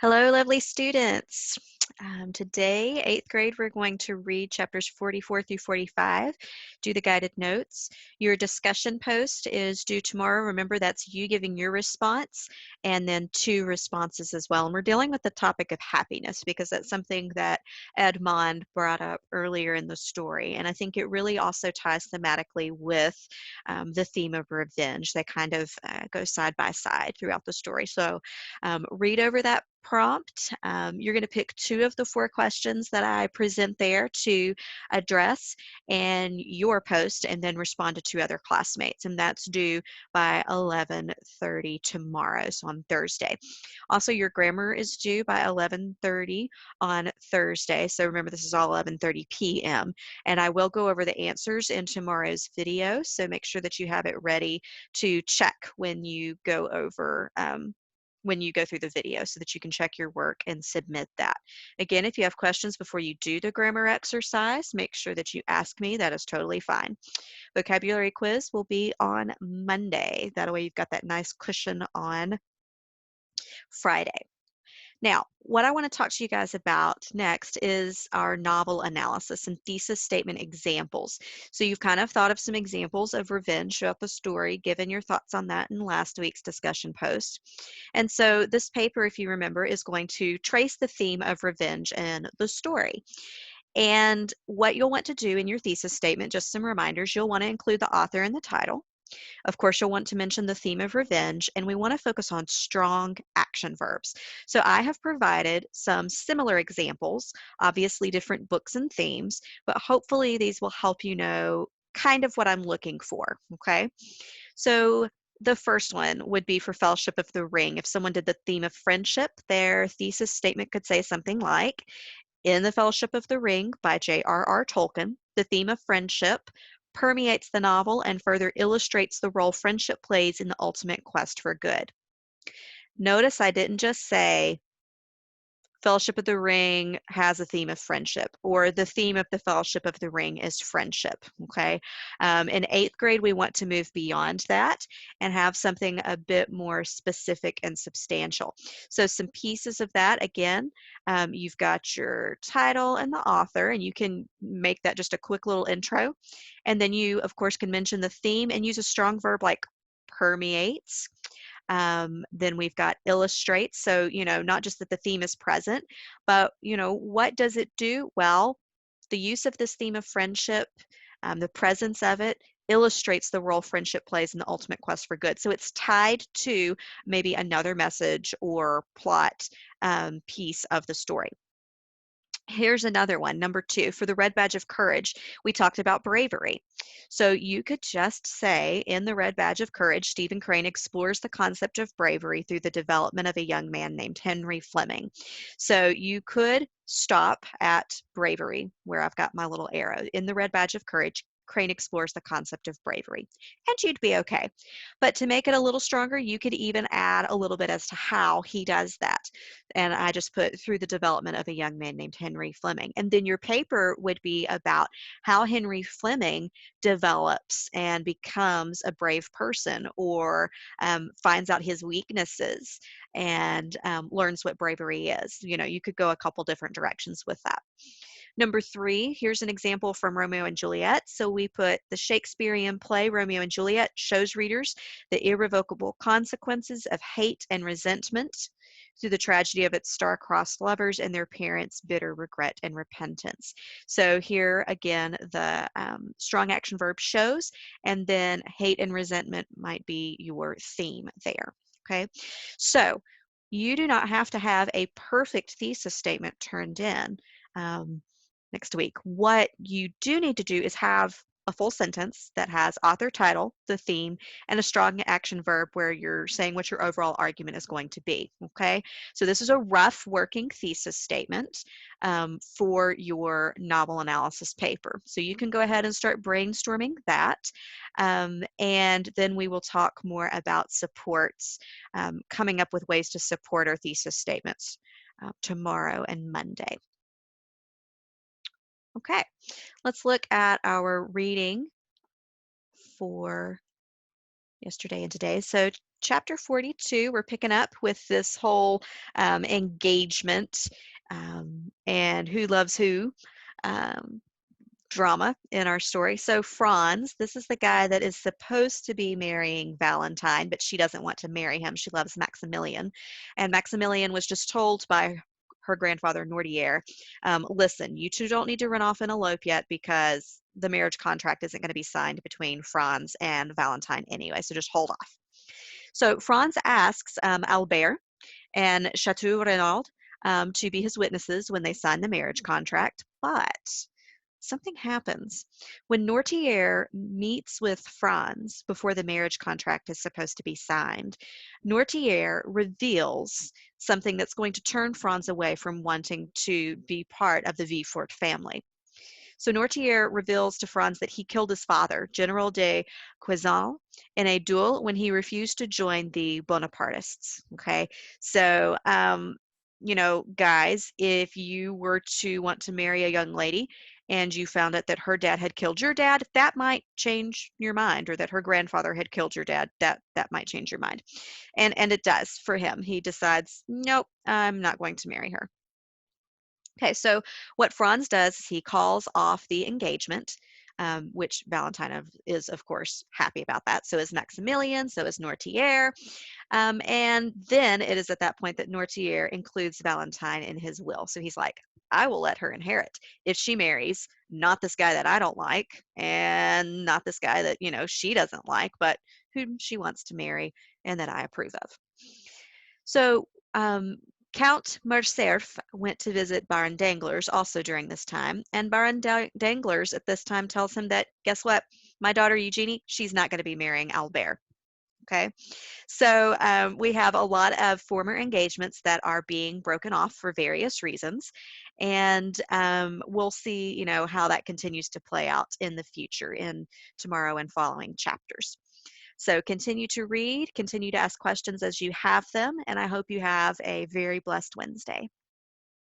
Hello, lovely students. Today, 8th grade, we're going to read chapters 44 through 45, do the guided notes. Your discussion post is due tomorrow. Remember, that's you giving your response and then 2 responses as well. And we're dealing with the topic of happiness because that's something that Edmond brought up earlier in the story. And I think it really also ties thematically with the theme of revenge. They kind of go side by side throughout the story. So read over that prompt. You're going to pick 2 of the 4 questions that I present there to address in your post and then respond to 2 other classmates. And that's due by 11:30 tomorrow, so on Thursday. Also, your grammar is due by 11:30 on Thursday. So remember, this is all 11:30 p.m. And I will go over the answers in tomorrow's video. So make sure that you have it ready to check when you go over when you go through the video so that you can check your work and submit that. Again, if you have questions before you do the grammar exercise, make sure that you ask me. That is totally fine. Vocabulary quiz will be on Monday. That way you've got that nice cushion on Friday. Now, what I want to talk to you guys about next is our novel analysis and thesis statement examples. So you've kind of thought of some examples of revenge throughout the story, given your thoughts on that in last week's discussion post. And so this paper, if you remember, is going to trace the theme of revenge in the story. And what you'll want to do in your thesis statement, just some reminders, you'll want to include the author in the title. Of course, you'll want to mention the theme of revenge, and we want to focus on strong action verbs. So I have provided some similar examples, obviously different books and themes, but hopefully these will help you know kind of what I'm looking for, okay? So the first one would be for Fellowship of the Ring. If someone did the theme of friendship, their thesis statement could say something like, in the Fellowship of the Ring by J.R.R. Tolkien, the theme of friendship permeates the novel and further illustrates the role friendship plays in the ultimate quest for good. Notice I didn't just say Fellowship of the Ring has a theme of friendship, or the theme of the Fellowship of the Ring is friendship, okay? In 8th grade, we want to move beyond that and have something a bit more specific and substantial. So some pieces of that, again, you've got your title and the author, and you can make that just a quick little intro. And then you, of course, can mention the theme and use a strong verb like permeates. Then we've got illustrates. So, not just that the theme is present, but, what does it do? Well, the use of this theme of friendship, the presence of it, illustrates the role friendship plays in the ultimate quest for good. So it's tied to maybe another message or plot piece of the story. Here's another one, number 2. For the Red Badge of Courage, we talked about bravery. So you could just say, in the Red Badge of Courage, Stephen Crane explores the concept of bravery through the development of a young man named Henry Fleming. So you could stop at bravery, where I've got my little arrow. In the Red Badge of Courage, Crane explores the concept of bravery, and you'd be okay. But to make it a little stronger, you could even add a little bit as to how he does that. And I just put through the development of a young man named Henry Fleming. And then your paper would be about how Henry Fleming develops and becomes a brave person, or finds out his weaknesses and learns what bravery is. You could go a couple different directions with that. Number 3, here's an example from Romeo and Juliet. So we put the Shakespearean play Romeo and Juliet shows readers the irrevocable consequences of hate and resentment through the tragedy of its star-crossed lovers and their parents' bitter regret and repentance. So here again, the strong action verb shows, and then hate and resentment might be your theme there, okay? So you do not have to have a perfect thesis statement turned in next week. What you do need to do is have a full sentence that has author, title, the theme, and a strong action verb where you're saying what your overall argument is going to be, okay? So this is a rough working thesis statement for your novel analysis paper. So you can go ahead and start brainstorming that, and then we will talk more about supports, coming up with ways to support our thesis statements tomorrow and Monday. Okay, let's look at our reading for yesterday and today. So chapter 42, we're picking up with this whole engagement and who loves who um, drama in our story. So Franz, this is the guy that is supposed to be marrying Valentine, but she doesn't want to marry him. She loves Maximilian. And Maximilian was just told by her grandfather, Nordier, listen, you two don't need to run off and elope yet because the marriage contract isn't going to be signed between Franz and Valentine anyway, so just hold off. So Franz asks Albert and Chateau Renaud to be his witnesses when they sign the marriage contract, but something happens. When Nortier meets with Franz before the marriage contract is supposed to be signed, Nortier reveals something that's going to turn Franz away from wanting to be part of the Villefort family. So Nortier reveals to Franz that he killed his father, General de Quezon, in a duel when he refused to join the Bonapartists. Okay, so guys, if you were to want to marry a young lady and you found out that her dad had killed your dad, that might change your mind, or that her grandfather had killed your dad, that might change your mind. And it does for him. He decides, nope, I'm not going to marry her. Okay, so what Franz does is he calls off the engagement, which Valentine is, of course, happy about that. So is Maximilian, so is Nortier. And then it is at that point that Nortier includes Valentine in his will. So he's like, I will let her inherit if she marries not this guy that I don't like and not this guy that, she doesn't like, but whom she wants to marry and that I approve of. So Count Morcerf went to visit Baron Danglars also during this time, and Baron Danglars at this time tells him that, guess what? My daughter Eugenie, she's not going to be marrying Albert. Okay, so we have a lot of former engagements that are being broken off for various reasons, and we'll see, how that continues to play out in the future in tomorrow and following chapters. So continue to read, continue to ask questions as you have them, and I hope you have a very blessed Wednesday.